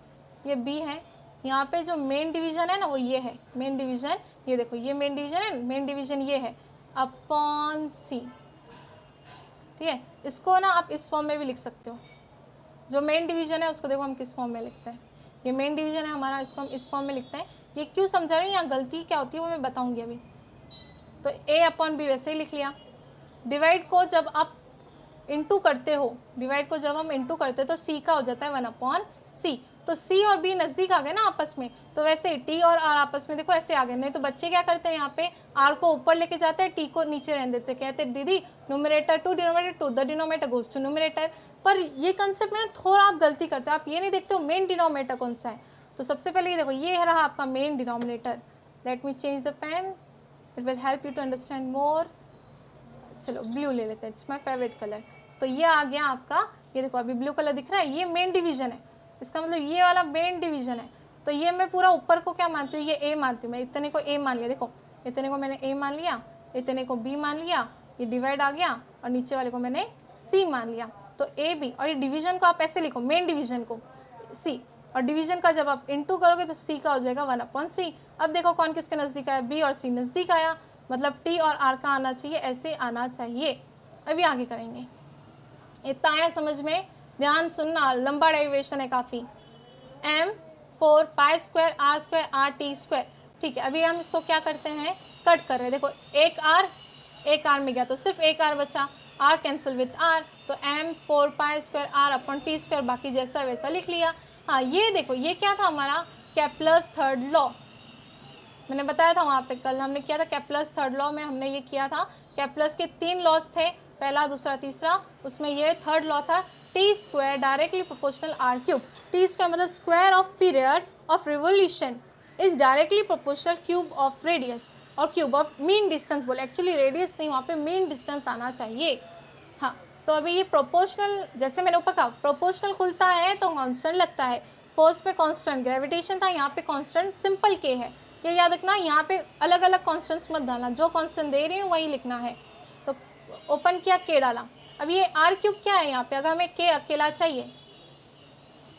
A: ये b है, यहाँ पे जो मेन डिवीजन है ना वो ये है मेन डिवीजन, ये देखो ये मेन डिवीजन है, मेन डिवीजन ये है अपॉन c, ठीक है। इसको ना आप इस फॉर्म में भी लिख सकते हो, जो मेन डिवीजन है उसको देखो हम किस फॉर्म में लिखते हैं, ये मेन डिवीजन है हमारा, इसको हम इस फॉर्म में लिखते हैं। ये क्यों समझा रही हूँ, यहाँ गलती क्या होती है वो मैं बताऊंगी अभी। तो a/b वैसे ही लिख लिया। डिवाइड को जब आप इनटू करते हो, डिवाइड को जब हम इनटू करते हैं तो c का हो जाता है 1/c। तो c और b नज़दीक आ गए ना आपस में, तो वैसे ही t और r आपस में देखो ऐसे आ गए। नहीं तो बच्चे क्या करते हैं, यहाँ पे r को ऊपर लेके जाते हैं, t को नीचे रहने देते, कहते हैं दीदी numerator to denominator to the denominator goes to numerator. पर ये कंसेप्ट में थोड़ा आप गलती करते हो, आप ये नहीं देखते हो मेन डिनोमिनेटर कौन सा है। तो सबसे पहले ये देखो ये रहा आपका main denominator. Let me change the pen, it will help you to understand more. चलो ब्लू ले लेते हैं, इट्स माई फेवरेट कलर। तो ये आ गया आपका, ये देखो अभी ब्लू कलर दिख रहा है, ये मेन डिवीजन है, इसका मतलब ये वाला मेन डिवीजन है। तो ये मैं पूरा ऊपर को क्या मानती हूँ, ये a मानती हूँ, मैं इतने को a मान लिया, देखो इतने को मैंने a मान लिया, इतने को b मान लिया, ये डिवाइड आ गया और नीचे वाले को मैंने c मान लिया। तो a b, और ये डिवीजन को आप ऐसे लिखो, मेन डिवीजन को c, और डिवीजन का जब आप इनटू करोगे तो c का हो जाएगा 1/c। अब देखो कौन किसके नज़दीक आया, b और c नज़दीक आया, मतलब t और r का आना चाहिए, ऐसे आना चाहिए। अभी आगे करेंगे, इतना आया समझ में, ध्यान सुनना, लंबा डेरिवेशन है काफ़ी। m4 pi square r square r t square, ठीक है। अभी हम इसको क्या करते हैं, कट कर रहे हैं। देखो एक r में गया तो सिर्फ एक r बचा, r कैंसिल विथ r, तो m4 pi square r/t square, बाकी जैसा वैसा लिख लिया। हाँ ये देखो ये क्या था हमारा, कैप्लर्स थर्ड लॉ, मैंने बताया था वहाँ पे कल हमने किया था कैप्लर्स थर्ड लॉ में, हमने ये किया था। कैप्लर्स के 3 लॉज थे, पहला दूसरा तीसरा, उसमें ये थर्ड लॉ था, T square directly proportional R cube. T square मतलब square of period of revolution is directly proportional cube of radius, और क्यूब ऑफ मीन डिस्टेंस बोले, एक्चुअली रेडियस नहीं, वहाँ पे मीन डिस्टेंस आना चाहिए। हाँ तो अभी ये प्रोपोर्शनल, जैसे मैंने ऊपर कहा प्रोपोर्शनल खुलता है तो कांस्टेंट लगता है, फोर्स पे कांस्टेंट, ग्रेविटेशन था यहाँ पे कांस्टेंट सिंपल के है, ये याद रखना। यहाँ पे अलग अलग कांस्टेंट्स मत डालना, जो कांस्टेंट दे रही हूँ वही लिखना है। तो ओपन किया, के डाला। अब ये आर क्यूब क्या है यहाँ पे, अगर हमें के अकेला चाहिए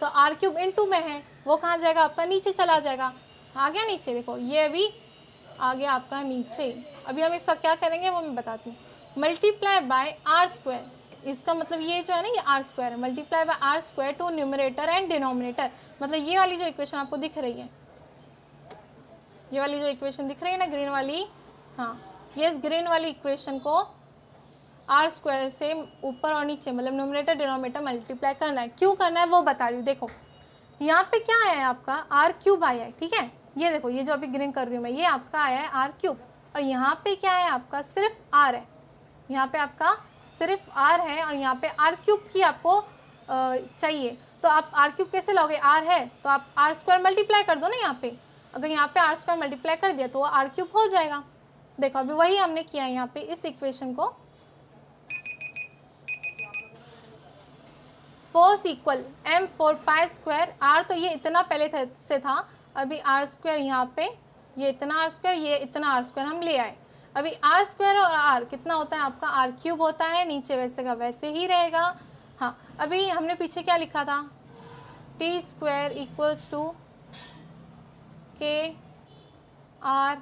A: तो आर क्यूब इनटू में है, वो कहाँ जाएगा आपका, नीचे चला जाएगा, आ गया नीचे, देखो ये अभी आ गया आपका नीचे। अभी हम इसका क्या करेंगे वो मैं बताती हूँ, मल्टीप्लाई बाय आर स्क्वायर, इसका मतलब ये जो है ना ये आर स्क्वायर है, multiply by R square to numerator and denominator, मतलब ये वाली जो इक्वेशन आपको दिख रही है, ये वाली जो इक्वेशन दिख रही है ना ग्रीन वाली, हाँ ये इस ग्रीन वाली इक्वेशन को आर स्क्वायर से ऊपर और नीचे मतलब न्यूमरेटर डिनोमिनेटर मल्टीप्लाई करना है। क्यों करना है वो बता रही हूँ। देखो यहाँ पे क्या आया है आपका, आर क्यूब आया है, ठीक है। ये देखो ये जो अभी ग्रीन कर रही हूँ मैं, ये आपका आया है आर क्यूब, और यहाँ पे क्या है आपका, सिर्फ आर है, यहाँ पे आपका सिर्फ आर है, और यहाँ पे आर क्यूब की आपको चाहिए। तो आप आर क्यूब कैसे लोगे, आर है तो आप आर स्क्वायर मल्टीप्लाई कर दो ना यहाँ पे, अगर यहाँ पे आर स्क्वायर मल्टीप्लाई कर दिया तो वो आर क्यूब हो जाएगा। देखो अभी वही हमने किया है यहाँ पे, इस इक्वेशन को force equal m4 pi square r, तो ये इतना पहले से था, अभी r स्क्वायर यहाँ पे, ये इतना r स्क्वायर, ये इतना r स्क्वायर हम ले आए। अभी r स्क्वायर और r कितना होता है आपका, r क्यूब होता है, नीचे वैसे का वैसे ही रहेगा। हाँ अभी हमने पीछे क्या लिखा था, t square equals to K R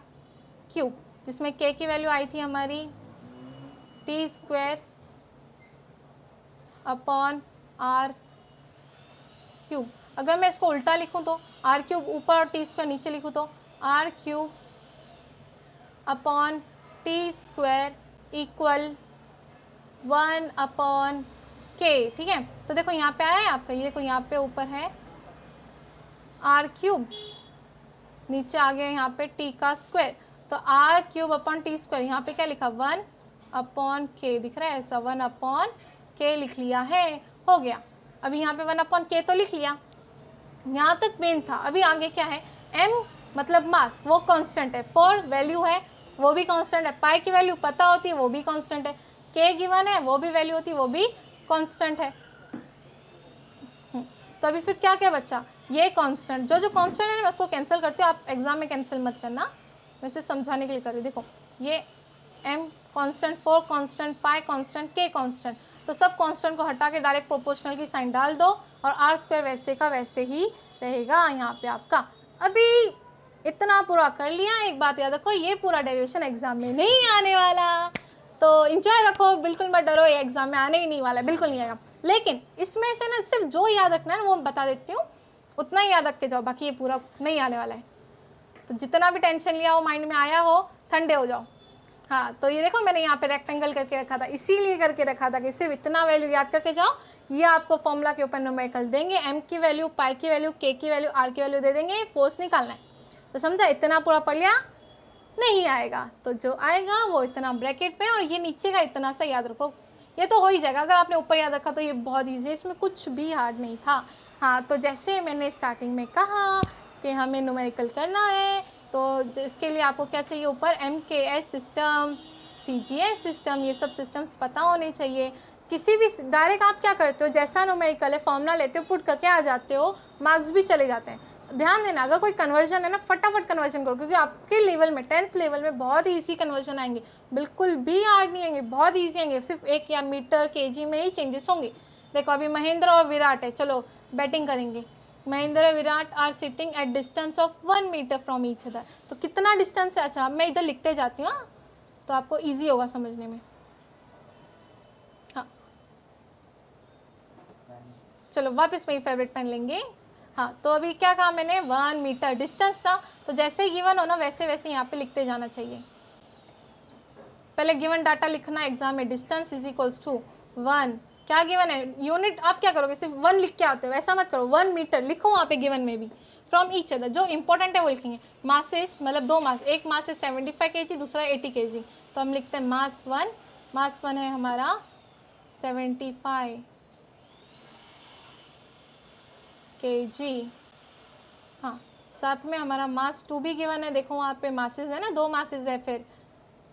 A: cube, जिसमें k की वैल्यू आई थी हमारी t square upon R cube. अगर मैं इसको उल्टा लिखूं तो आर क्यूब ऊपर और टी स्क्वायर नीचे लिखूं तो R cube upon T square equal 1/k, ठीक है। तो देखो यहाँ पे आया है आपका, ये देखो यहाँ पे ऊपर है आर क्यूब, नीचे आ गया यहाँ पे टी का स्क्वायर, तो R cube upon T square, यहाँ पे क्या लिखा 1 अपॉन के, दिख रहा है ऐसा 1 अपॉन के लिख लिया है, हो गया। अभी यहाँ पे 1 अपॉन के तो लिख लिया, यहाँ तक मेन था। अभी आगे क्या है, m मतलब मास, वो कांस्टेंट है, 4 वैल्यू है वो भी कांस्टेंट है, पाई की वैल्यू पता होती है वो भी कांस्टेंट है, k गिवन है वो भी वैल्यू होती है वो भी कांस्टेंट है। तो अभी फिर क्या क्या बचा, ये कांस्टेंट, जो जो कांस्टेंट है मैं उसको कैंसिल करती हूँ, आप एग्जाम में कैंसिल मत करना, मैं सिर्फ समझाने के लिए कर रही हूँ। देखो ये m कांस्टेंट, 4 कांस्टेंट, पाई कांस्टेंट, k कांस्टेंट, तो सब कांस्टेंट को हटा के डायरेक्ट प्रोपोर्शनल की साइन डाल दो और आर स्क्वायर वैसे का वैसे ही रहेगा यहाँ पे आपका। अभी इतना पूरा कर लिया, एक बात याद रखो, ये पूरा डेरिवेशन एग्जाम में नहीं आने वाला, तो इंजॉय रखो, बिल्कुल मत डरो, ये एग्जाम में आने ही नहीं वाला, बिल्कुल नहीं आएगा। लेकिन इसमें से ना सिर्फ जो याद रखना है वो बता देती हूँ, उतना ही याद रख के जाओ, बाकी ये पूरा नहीं आने वाला है। तो जितना भी टेंशन लिया हो, माइंड में आया हो, ठंडे हो जाओ। हाँ, तो ये देखो मैंने यहाँ पे रेक्टेंगल करके रखा था, इसीलिए करके रखा था कि सिर्फ इतना वैल्यू याद करके जाओ, ये आपको फॉर्मूला के ऊपर न्यूमेरिकल देंगे, m की वैल्यू, पाई की वैल्यू, k की वैल्यू, r की वैल्यू दे देंगे, फोर्स निकालना है। तो समझा, इतना पूरा पढ़ लिया, नहीं आएगा तो जो आएगा वो इतना ब्रैकेट में, और ये नीचे का इतना सा याद रखो, ये तो हो ही जाएगा। अगर आपने ऊपर याद रखा तो ये बहुत ईजी है, इसमें कुछ भी हार्ड नहीं था। हाँ, तो जैसे मैंने स्टार्टिंग में कहा कि हमें न्यूमेरिकल करना है, तो इसके लिए आपको क्या चाहिए, ऊपर MKS सिस्टम, CGS सिस्टम, ये सब सिस्टम्स पता होने चाहिए। किसी भी डायरेक्ट आप क्या करते हो, जैसा न्यूमेरिकल है फॉर्मूला लेते हो, पुट करके आ जाते हो, मार्क्स भी चले जाते हैं। ध्यान देना, अगर कोई कन्वर्जन है ना, फटाफट कन्वर्जन करो, क्योंकि आपके लेवल में 10th लेवल में बहुत ही ईजी कन्वर्जन आएंगे, बिल्कुल भी हार्ड नहीं आएंगे, बहुत ईजी आएंगे, सिर्फ 1 या मीटर kg में ही चेंजेस होंगे। देखो अभी महेंद्र और विराट है, चलो बैटिंग करेंगे, महेंद्र और Virat are sitting at distance of 1 metre from each other, तो कितना डिस्टेंस है, अच्छा मैं इधर लिखते जाती हूँ, तो आपको ईजी होगा समझने में। हाँ चलो वापस मेरी फेवरेट पेन लेंगे। हाँ, तो अभी क्या कहा मैंने, 1 मीटर डिस्टेंस था, तो जैसे गिवन हो ना वैसे वैसे यहाँ पे लिखते जाना चाहिए। पहले गिवन डाटा लिखना एग्जाम में, डिस्टेंस इज इक्वल्स टू 1, क्या गिवन है, यूनिट आप क्या करोगे, सिर्फ 1 लिख के आते हो, ऐसा मत करो, 1 मीटर लिखो वहाँ पे गिवन में भी, फ्रॉम ईच अदर, जो इंपॉर्टेंट है वो लिखेंगे। मासेस मतलब 2 मास, एक मास है 75 kg, दूसरा 80 kg, तो हम लिखते हैं मास 1, मास 1 है हमारा 75 kg। हाँ, साथ में हमारा मास 2 भी गिवन है, देखो वहाँ पे मासेस है ना, 2 मासेस है, फिर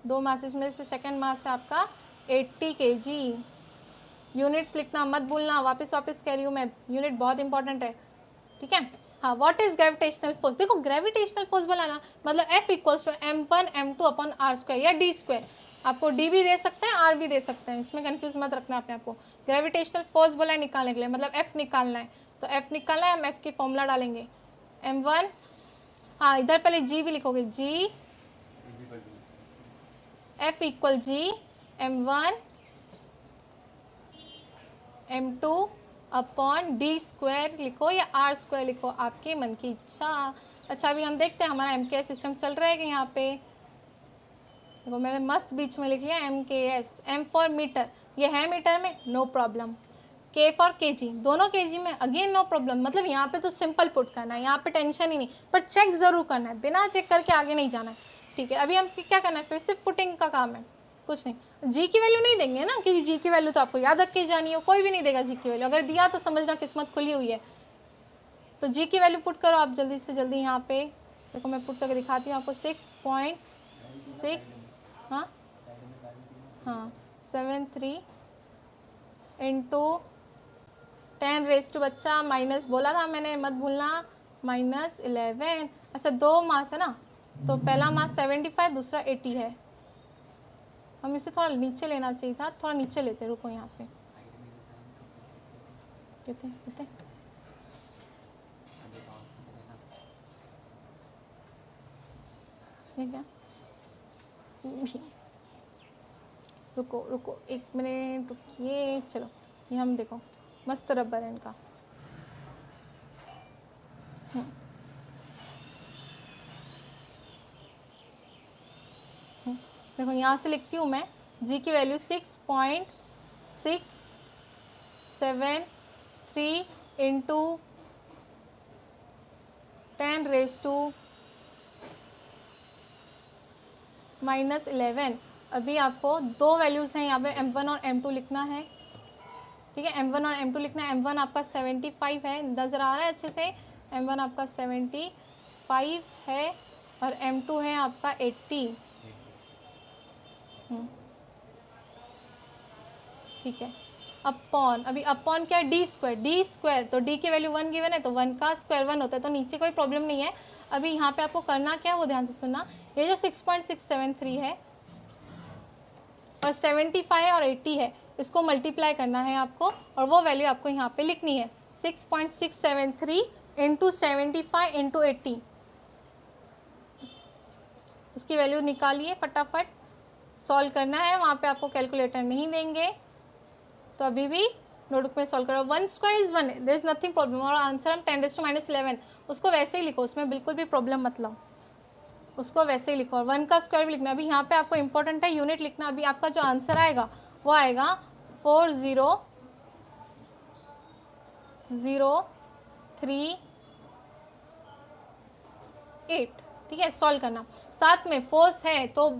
A: 2 मासेस में से सेकंड मास है आपका 80 kg। यूनिट्स लिखना मत भूलना, वापस वापस कह रही हूँ मैं, यूनिट बहुत इंपॉर्टेंट है, ठीक है। हाँ, व्हाट इज ग्रेविटेशनल फोर्स, देखो ग्रेविटेशनल फोर्स बनाना मतलब F equals to m1 m2 upon r square या d स्क्वायर, आपको d भी दे सकते हैं r भी दे सकते हैं, इसमें कंफ्यूज मत रखना अपने आपको। ग्रेविटेशनल फोर्स बोला है निकालने के लिए, मतलब F निकालना है, तो F निकालना है, हम F की फॉर्मूला डालेंगे m1, हाँ इधर पहले g भी लिखोगे, g F equal g m1 m2 upon D square लिखो या आर स्क्वायर लिखो, आपके मन की इच्छा। अच्छा अभी हम देखते हैं हमारा MKS सिस्टम चल रहा है कि यहाँ पे, देखो मैंने मस्त बीच में लिख लिया MKS, M फॉर मीटर, ये है मीटर में, no problem, K for kg, दोनों kg में, अगेन नो प्रॉब्लम, मतलब यहाँ पे तो सिंपल पुट करना है, यहाँ पे टेंशन ही नहीं, पर चेक जरूर करना है, बिना चेक करके आगे नहीं जाना है, ठीक है। अभी हम क्या करना है, फिर सिर्फ पुटिंग का काम है, कुछ नहीं। जी की वैल्यू नहीं देंगे ना, क्योंकि जी की वैल्यू तो आपको याद रख के जानी हो, कोई भी नहीं देगा जी की वैल्यू, अगर दिया तो समझना किस्मत खुली हुई है। तो जी की वैल्यू पुट करो आप जल्दी से जल्दी, यहाँ पे देखो मैं पुट करके दिखाती हूँ आपको, 6.6, हाँ 73 इंटू 10 रेज टू, बच्चा माइनस बोला था मैंने, मत भूलना, -11। अच्छा 2 मास है ना, तो पहला मास 75, दूसरा 80 है, हम इसे थोड़ा नीचे लेना चाहिए था, थोड़ा नीचे लेते, रुको यहाँ पे कितने क्या, रुको रुको 1 मिनट रुकिए, चलो ये हम देखो मस्त रबर है इनका, देखो यहाँ से लिखती हूँ मैं, जी की वैल्यू 6.673 इंटू 10 रेज टू -11। अभी आपको दो वैल्यूज़ हैं यहाँ पे, m1 और m2 लिखना है। ठीक है, m1 और m2 लिखना है। m1 आपका 75 है, नज़र आ रहा है अच्छे से। m1 आपका 75 है और m2 है आपका 80। ठीक है, अपॉन, अभी अपॉन क्या है, डी स्क्वायर, तो डी की वैल्यू 1 गिवन है, तो 1 का स्क्वायर 1 होता है, तो नीचे कोई प्रॉब्लम नहीं है। अभी यहाँ पे आपको करना क्या है वो ध्यान से सुनना। ये जो 6.673 है और 75 और 80 है, इसको मल्टीप्लाई करना है आपको और वो वैल्यू आपको यहाँ पे लिखनी है। 6.673 इंटू 75 इंटू 80, उसकी वैल्यू निकालिए फटाफट, सॉल्व करना है। वहाँ पे आपको कैलकुलेटर नहीं देंगे, तो अभी भी नोटबुक में सॉल्व करो। 1 square is 1, there is nothing problem. और आंसर हम 10⁻11, उसको वैसे ही लिखो, उसमें बिल्कुल भी प्रॉब्लम मत लो, उसको वैसे ही लिखो। और 1 का स्क्वायर भी लिखना। अभी यहाँ पे आपको इंपॉर्टेंट है यूनिट लिखना। अभी आपका जो आंसर आएगा वो आएगा 40,038। ठीक है, सॉल्व करना। साथ में फोर्स है तो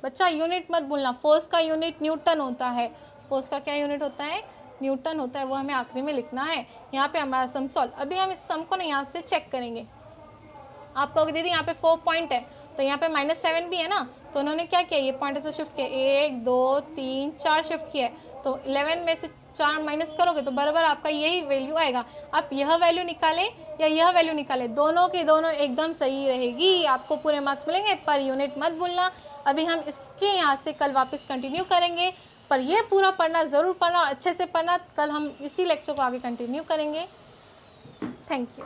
A: बच्चा यूनिट मत भूलना, फोर्स का यूनिट न्यूटन होता है। फोर्स का क्या यूनिट होता है, न्यूटन होता है, वो हमें आखिरी में लिखना है। यहाँ पे हमारा सम सॉल्व। अभी हम इस सम को ना यहाँ से चेक करेंगे। आप कहोगे दीदी यहाँ पे 4 पॉइंट है, तो यहाँ पे -7 भी है ना, तो उन्होंने क्या किया, ये पॉइंट ऐसे शिफ्ट किया, 1 2 3 4 शिफ्ट किया है, तो 11 में से 4 माइनस करोगे तो बराबर आपका यही वैल्यू आएगा। आप यह वैल्यू निकालें या यह वैल्यू निकालें, दोनों की दोनों एकदम सही रहेगी, आपको पूरे मार्क्स मिलेंगे। पर यूनिट मत भूलना। अभी हम इसके यहाँ से कल वापस कंटिन्यू करेंगे, पर यह पूरा पढ़ना, ज़रूर पढ़ना और अच्छे से पढ़ना। कल हम इसी लेक्चर को आगे कंटिन्यू करेंगे। Thank you.